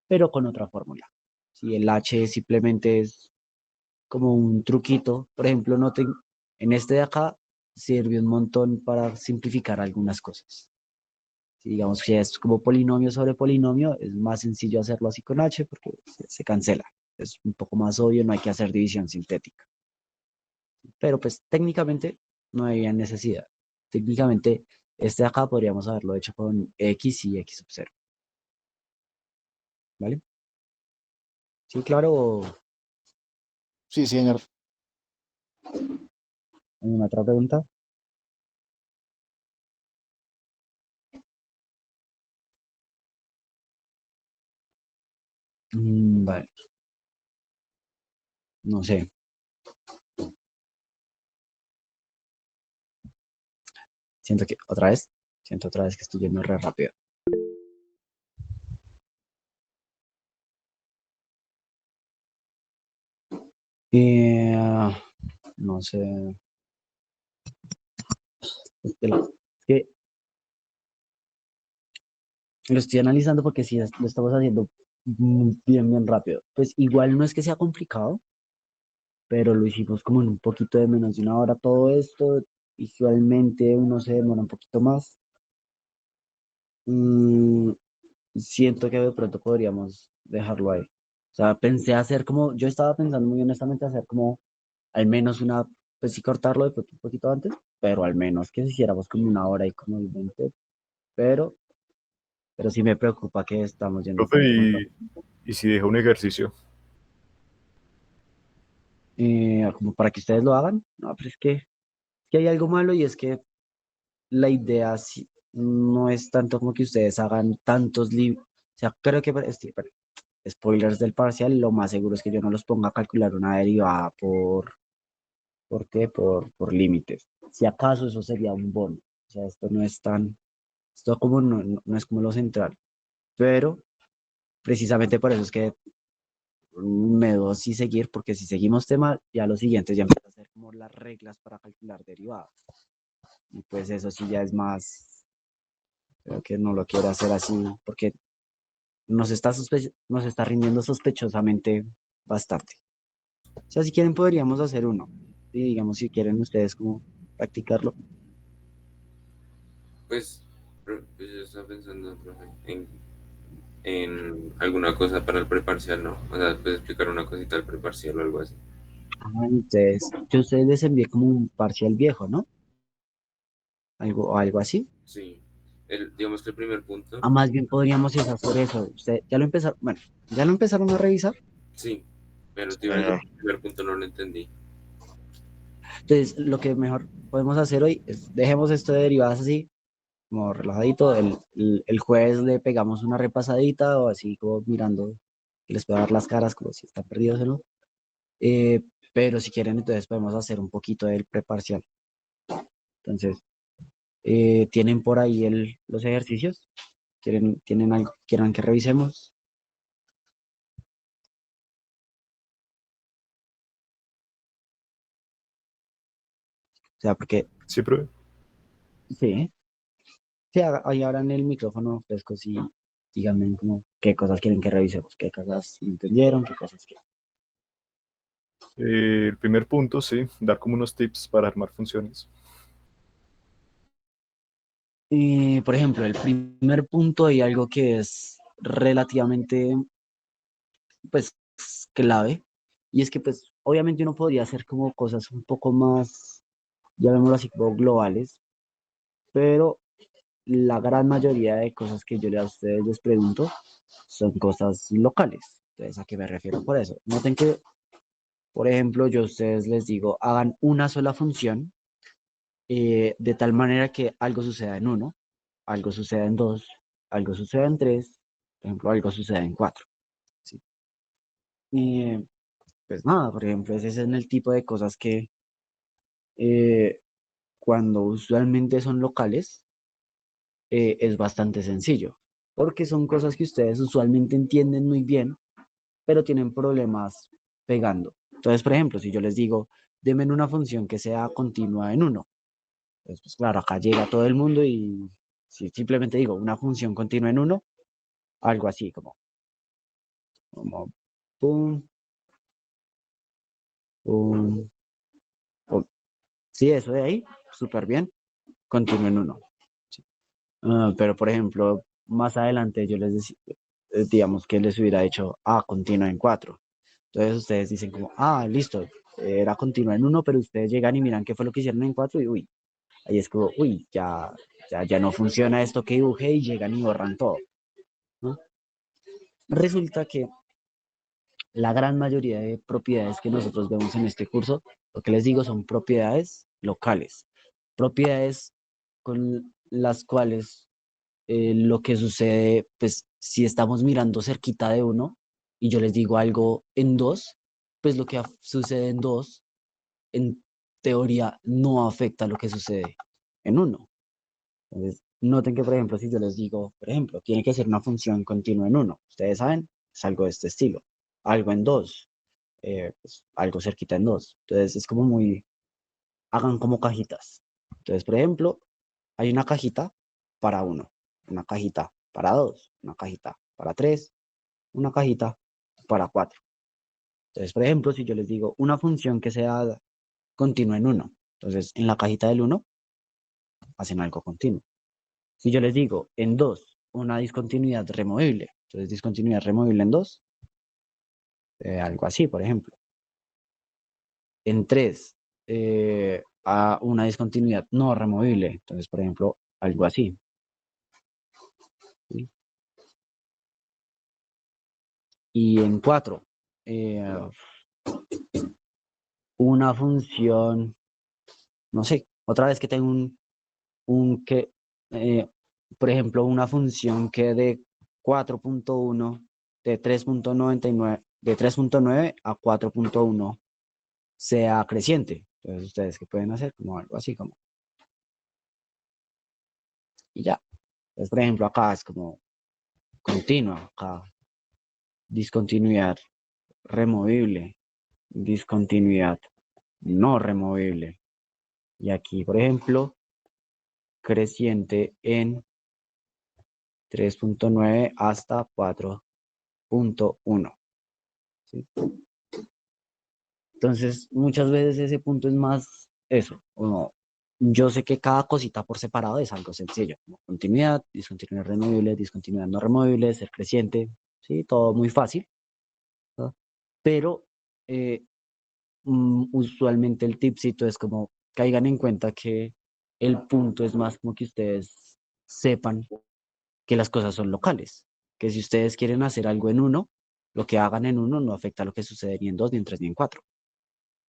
pero con otra fórmula. Si el h simplemente es como un truquito, por ejemplo, noten, en este de acá sirve un montón para simplificar algunas cosas. Si digamos que es como polinomio sobre polinomio, es más sencillo hacerlo así con h porque se cancela. Es un poco más obvio, no hay que hacer división sintética. Pero pues técnicamente no había necesidad. Técnicamente Este de acá podríamos haberlo hecho con x y x sub 0. ¿Vale? Sí, claro.
Sí, señor.
¿Una otra pregunta? Vale. No sé. Siento otra vez que estoy yendo re rápido. No sé. Es que lo estoy analizando porque si lo estamos haciendo bien rápido. Pues igual no es que sea complicado, pero lo hicimos como en un poquito de menos de una hora todo esto. Visualmente uno se demora un poquito más. Mm, Siento que de pronto podríamos dejarlo ahí. O sea, pensé hacer como, yo estaba pensando muy honestamente hacer como al menos una, pues sí cortarlo de pronto un poquito antes, pero al menos que hiciéramos como una hora y como el 20, pero, pero sí me preocupa que estamos yendo un
Profe,
poquito más rápido.
y si deja un ejercicio,
Como para que ustedes lo hagan, no, pero es que hay algo malo y es que la idea no es tanto como que ustedes hagan tantos libros, o sea, creo que, spoilers del parcial, lo más seguro es que yo no los ponga a calcular una derivada ¿por qué? Por límites. Si acaso eso sería un bono. O sea, esto no es tan, esto como no es como lo central. Pero precisamente por eso es que me doy sí seguir, porque si seguimos tema, ya lo siguiente ya empieza a ser como las reglas para calcular derivadas. Y pues eso sí ya es más, creo que no lo quiero hacer así, porque nos está rindiendo sospechosamente bastante. O sea, si quieren podríamos hacer uno. Y digamos, si quieren ustedes como practicarlo.
Pues yo estaba pensando, profe, en alguna cosa para el preparcial, ¿no? O sea, puedes explicar una cosita al preparcial o algo así.
Entonces, yo a ustedes les envié como un parcial viejo, ¿no? Algo así.
Sí. Digamos que el primer punto,
Más bien podríamos es hacer eso. Usted ya lo empezaron, bueno, ya lo empezaron a revisar.
sí, pero te iba a decir,
Señor.
el primer punto no lo entendí.
Entonces, lo que mejor podemos hacer hoy es dejemos esto de derivadas así, como relajadito. El jueves le pegamos una repasadita o así como mirando que les pueda dar las caras como si están perdidos o no. Pero si quieren, entonces podemos hacer un poquito del preparcial. Entonces, ¿tienen por ahí los ejercicios? ¿Tienen algo que quieran que revisemos? O sea, porque
sí, profe.
sí, sí, ahí abran el micrófono fresco y díganme como qué cosas quieren que revisemos, qué cosas no entendieron, qué cosas que...
El primer punto, sí, dar como unos tips para armar funciones.
Por ejemplo, el primer punto hay algo que es relativamente, pues, clave, y es que, pues, obviamente uno podría hacer como cosas un poco más, llamémoslo así, como globales, pero la gran mayoría de cosas que yo a ustedes les pregunto son cosas locales. Entonces, ¿a qué me refiero por eso? Noten que, por ejemplo, yo a ustedes les digo, hagan una sola función de tal manera que algo suceda en uno, algo suceda en dos, algo suceda en tres, por ejemplo, algo suceda en cuatro. ¿Sí? Y pues nada, por ejemplo, ese es en el tipo de cosas que eh, cuando usualmente son locales, es bastante sencillo, porque son cosas que ustedes usualmente entienden muy bien, pero tienen problemas pegando. Entonces, por ejemplo, si yo les digo, denme una función que sea continua en uno, pues claro, acá llega todo el mundo y si simplemente digo una función continua en uno, algo así como pum, pum, pum. Sí, eso de ahí, súper bien, continúa en uno. Sí. Pero, por ejemplo, más adelante yo les decía, digamos que les hubiera hecho A continua en cuatro. Entonces ustedes dicen como, listo, era continua en uno, pero ustedes llegan y miran qué fue lo que hicieron en cuatro y uy, ahí es como, uy, ya no funciona esto que dibujé y llegan y borran todo, ¿no? Resulta que la gran mayoría de propiedades que nosotros vemos en este curso, lo que les digo, son propiedades locales, propiedades con las cuales lo que sucede, pues si estamos mirando cerquita de uno y yo les digo algo en dos, pues lo que sucede en dos, en teoría, no afecta lo que sucede en uno. Entonces, noten que, por ejemplo, si yo les digo, por ejemplo, tiene que ser una función continua en uno, ustedes saben, es algo de este estilo, algo en dos, pues, algo cerquita en dos. Entonces, es como muy, hagan como cajitas. Entonces, por ejemplo, hay una cajita para uno, una cajita para dos, una cajita para tres, una cajita para cuatro. Entonces, por ejemplo, si yo les digo una función que sea continua en uno, entonces en la cajita del uno hacen algo continuo. Si yo les digo en dos, una discontinuidad removible, entonces discontinuidad removible en dos, algo así, por ejemplo. En tres, a una discontinuidad no removible, entonces, por ejemplo, algo así. ¿Sí? Y en cuatro, una función, no sé, otra vez que tengo un que, eh, por ejemplo, una función que de 4.1, de 3.99, de 3.9 a 4.1 sea creciente. Entonces, ustedes qué pueden hacer, como algo así, como, y ya. Entonces, por ejemplo, acá es como continua, acá discontinuidad removible, discontinuidad no removible. Y aquí, por ejemplo, creciente en 3.9 hasta 4.1. ¿Sí? Entonces, muchas veces ese punto es más eso. Yo sé que cada cosita por separado es algo sencillo, como continuidad, discontinuidad removible, discontinuidad no removible, ser creciente, ¿sí? Todo muy fácil, ¿no? Pero eh, usualmente el tipcito es como caigan en cuenta que el punto es más como que ustedes sepan que las cosas son locales, que si ustedes quieren hacer algo en uno, lo que hagan en uno no afecta a lo que sucede ni en dos, ni en tres, ni en cuatro,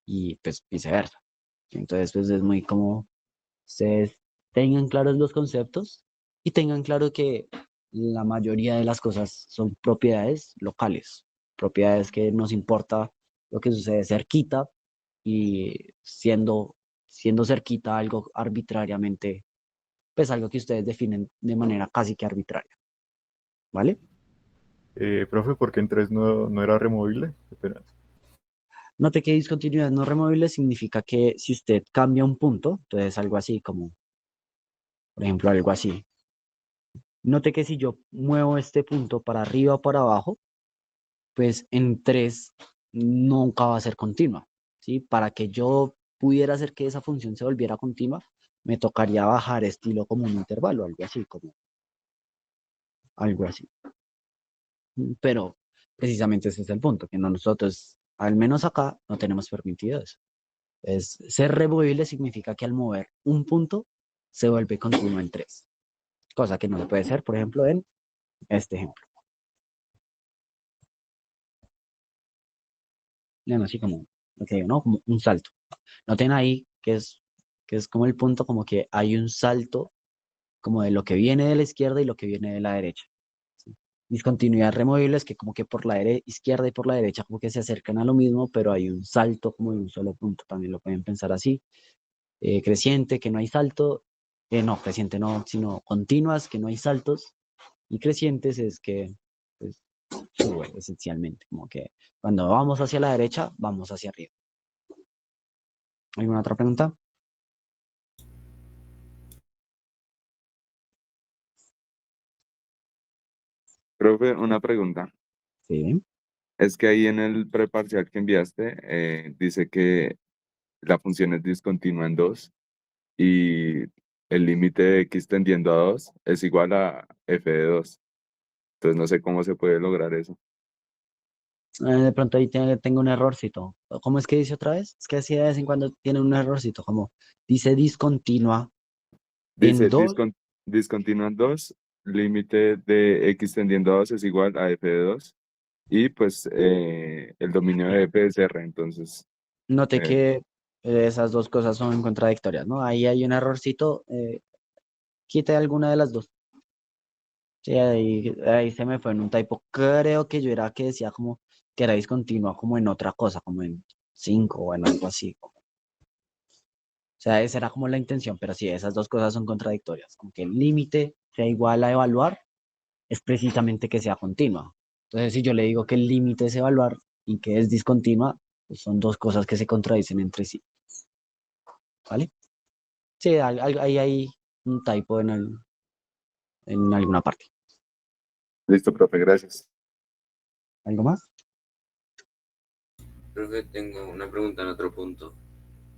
y pues viceversa. Entonces, pues es muy como ustedes tengan claros los conceptos y tengan claro que la mayoría de las cosas son propiedades locales, propiedades que nos importa lo que sucede cerquita y siendo cerquita algo arbitrariamente, pues algo que ustedes definen de manera casi que arbitraria, ¿vale?
Profe, ¿por qué en 3 no era removible? Espera.
Note que discontinuidad no removible significa que si usted cambia un punto, entonces algo así como, por ejemplo, algo así. Note que si yo muevo este punto para arriba o para abajo, pues en 3 nunca va a ser continua, ¿sí? Para que yo pudiera hacer que esa función se volviera continua, me tocaría bajar estilo como un intervalo, algo así, como algo así. Pero precisamente ese es el punto, que no nosotros, al menos acá, no tenemos permitido eso. Ser removible significa que al mover un punto se vuelve continuo en 3, cosa que no se puede ser, por ejemplo, en este ejemplo. Vean así como, okay, ¿no? Como un salto. Noten ahí que es como el punto, como que hay un salto como de lo que viene de la izquierda y lo que viene de la derecha. ¿Sí? Discontinuidad removible es que como que por la izquierda y por la derecha como que se acercan a lo mismo, pero hay un salto como de un solo punto, también lo pueden pensar así. Creciente, que no hay salto, no, creciente no, sino continuas, que no hay saltos, y crecientes es que pues, sube esencialmente, como que cuando vamos hacia la derecha, vamos hacia arriba. ¿Alguna otra pregunta?
Profe, una pregunta.
Sí.
Es que ahí en el preparcial que enviaste dice que la función es discontinua en 2 y el límite de x tendiendo a 2 es igual a f de 2. Entonces no sé cómo se puede lograr eso.
De pronto ahí tengo un errorcito. ¿Cómo es que dice otra vez? Es que así de vez en cuando tiene un errorcito, como dice discontinua
Dice,
En 2,
discontinúan 2, límite de x tendiendo a 2 es igual a f de 2 y pues el dominio de f es R, entonces,
noté
eh,
que esas dos cosas son contradictorias, ¿no? Ahí hay un errorcito, quite alguna de las dos. Sí, ahí se me fue en un typo. Creo que yo era que decía como que era discontinua, como en otra cosa, como en 5 o en algo así. O sea, esa era como la intención, pero sí, esas dos cosas son contradictorias. Aunque el límite sea igual a evaluar, es precisamente que sea continua. Entonces, si yo le digo que el límite es evaluar y que es discontinua, pues son dos cosas que se contradicen entre sí. ¿Vale? Sí, ahí hay un typo en alguna parte.
listo, profe, gracias.
¿Algo más?
Profe, tengo una pregunta en otro punto.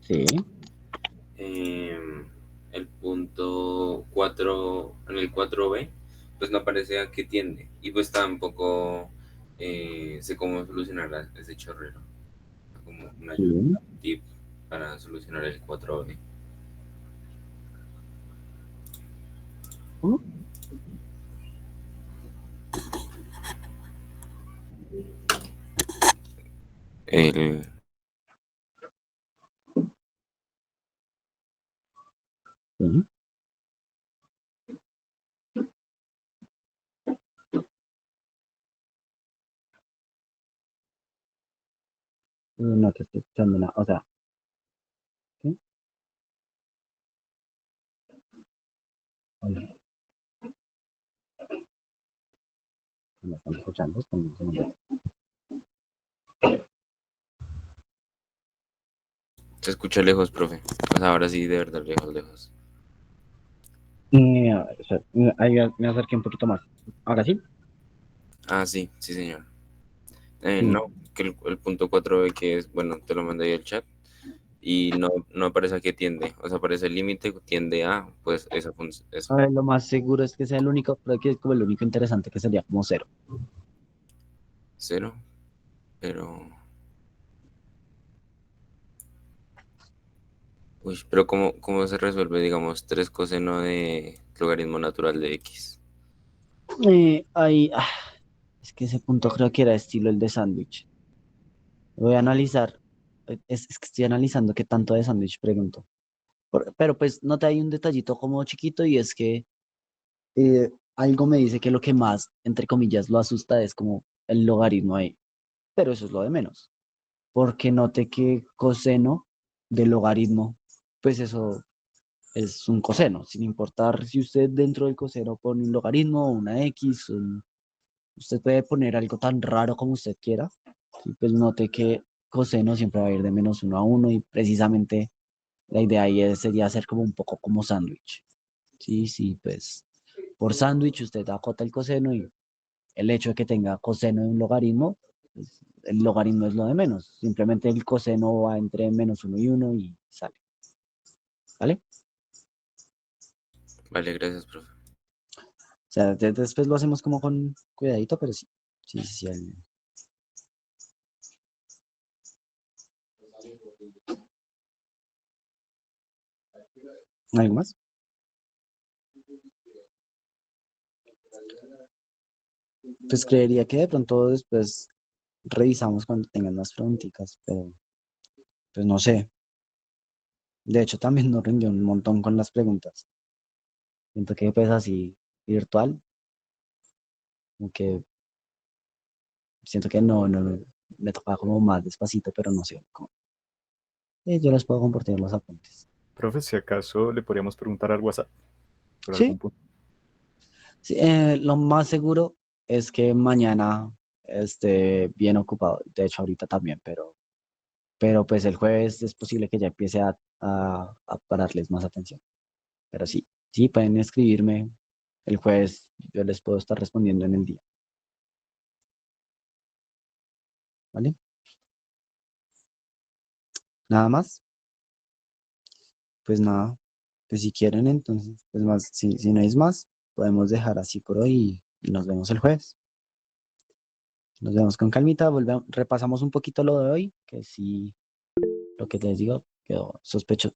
Sí.
El punto 4, en el 4b, pues no aparece a qué tiende. Y pues tampoco sé cómo solucionar ese chorrero. Como una ayuda,
Sí.
un tip para solucionar el 4b.
¿Mm?
El,
Sí. No te estoy escuchando nada. O sea, ¿sí? Hola, ¿me están escuchando? Esperen un segundo.
se escucha lejos, profe. Pues ahora sí, de verdad, lejos, lejos.
A ver, o sea, ahí me acerqué un poquito más. ¿Ahora sí?
Ah, sí, sí, señor.
Sí.
No, que el punto 4b que es, bueno, te lo mandé ahí al chat. Y no aparece a qué tiende. O sea, aparece el límite, tiende a, pues esa función,
A
eso.
ver, lo más seguro es que sea el único, pero que es como el único interesante que sería como cero.
Cero, pero... Uy, pero ¿cómo se resuelve, digamos, 3 coseno de logaritmo natural de x?
Ahí, es que ese punto creo que era estilo el de sándwich. Voy a analizar. Es que estoy analizando qué tanto de sándwich pregunto. Pero pues nota hay un detallito como chiquito y es que algo me dice que lo que más, entre comillas, lo asusta es como el logaritmo ahí. Pero eso es lo de menos. Porque note que coseno del logaritmo, pues eso es un coseno, sin importar si usted dentro del coseno pone un logaritmo o una X, usted puede poner algo tan raro como usted quiera, y pues note que coseno siempre va a ir de -1 a 1 y precisamente la idea ahí sería hacer como un poco como sándwich. Sí, sí, pues por sándwich usted acota el coseno y el hecho de que tenga coseno de un logaritmo, pues, el logaritmo es lo de menos. Simplemente el coseno va entre -1 y 1 y sale. ¿Vale?
Vale, gracias, profe.
O sea, después lo hacemos como con cuidadito, pero sí. Sí, sí, sí. ¿Algo más? Pues creería que de pronto después revisamos cuando tengan más preguntitas, pero pues no sé. De hecho, también nos rindió un montón con las preguntas. Siento que pues así virtual, como que siento que no, me tocaba como más despacito, pero no sé. Yo les puedo compartir los apuntes.
Profe, si acaso le podríamos preguntar al WhatsApp por
Sí,
algún punto.
sí, lo más seguro es que mañana esté bien ocupado. De hecho, ahorita también, pero pues el jueves es posible que ya empiece a pararles más atención. Pero sí, sí, pueden escribirme el jueves, yo les puedo estar respondiendo en el día, ¿vale? Nada más, pues nada, pues si quieren entonces, pues más, si no es más, podemos dejar así por hoy y nos vemos el jueves. Nos vemos con calmita, repasamos un poquito lo de hoy, que sí, lo que les digo, quedó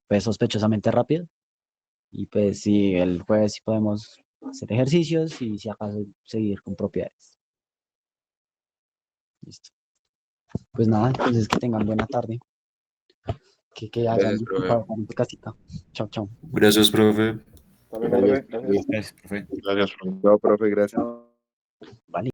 fue sospechosamente rápido. Y pues sí, el jueves sí podemos hacer ejercicios y si acaso seguir con propiedades. Listo. Pues nada, entonces que tengan buena tarde. Que hayan
Gracias, profe.
disfrutado en tu casita. Chao, chao.
Gracias, profe.
Gracias.
Gracias, profe.
Gracias, profe.
No, profe, gracias.
Vale.